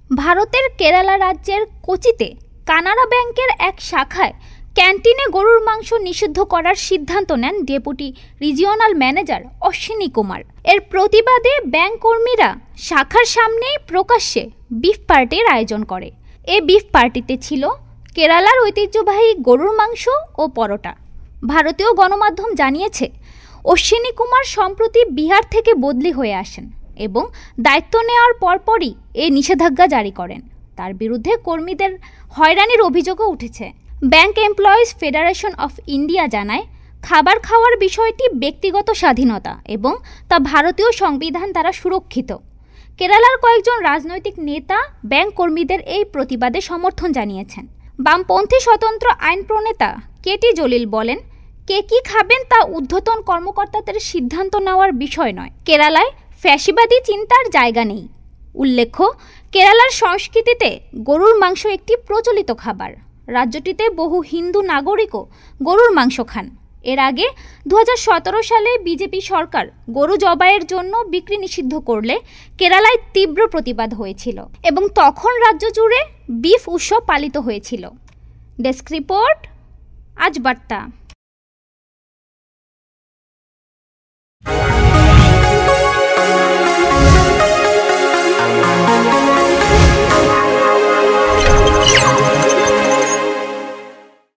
ভারতের কেরালা রাজ্যের কোচিতে কানাড়া ব্যাংকের এক শাখায় ক্যান্টিনে গরুর মাংস নিষিদ্ধ করার সিদ্ধান্ত নেন deputy regional manager Ashwini Kumar. এর প্রতিবাদে ব্যাংক কর্মীরা শাখার সামনেই প্রকাশ্যে বিফ পার্টির আয়োজন করে। এই বিফ পার্টিতে ছিল কেরালার ঐতিহ্যবাহী গরুর মাংস ও পরোটা। ভারতীয় গণমাধ্যম জানিয়েছে, অশ্বিনী কুমার সম্প্রতি বিহার থেকে বদলি হয়ে আসেন এবং দায়িত্ব নেওয়ার পরপরই এই নিষেধাজ্ঞা জারি করেন। তার বিরুদ্ধে কর্মীদের হয়রানির অভিযোগও উঠেছে। Bank employees federation of India জানায়, খাবার খাওয়ার বিষয়টি ব্যক্তিগত স্বাধীনতা এবং তা ভারতীয় সংবিধান দ্বারা সুরক্ষিত। কেরালার কয়েকজন রাজনৈতিক নেতা ব্যাংক কর্মীদের এই প্রতিবাদে সমর্থন জানিয়েছেন। বামপন্থী স্বতন্ত্র আইন প্রণেতা কেটি জলিল বলেন, কে কি খাবেন তা ঊর্ধ্বতন কর্মকর্তাদের সিদ্ধান্ত নেওয়ার বিষয় নয়। কেরালায় ফ্যাসিবাদী চিন্তার জায়গা নেই। উল্লেখ্য, কেরালার সংস্কৃতিতে গরুর মাংস একটি প্রচলিত খাবার। রাজ্যটিতে বহু হিন্দু নাগরিকও গরুর মাংস খান। এর আগে 2017 সালে বিজেপি সরকার গরু জবাইয়ের জন্য বিক্রি নিষিদ্ধ করলে কেরালায় তীব্র প্রতিবাদ হয়েছিল এবং তখন রাজ্য জুড়ে বিফ উৎসব পালিত হয়েছিল। ডেস্ক রিপোর্ট, আজ বার্তা।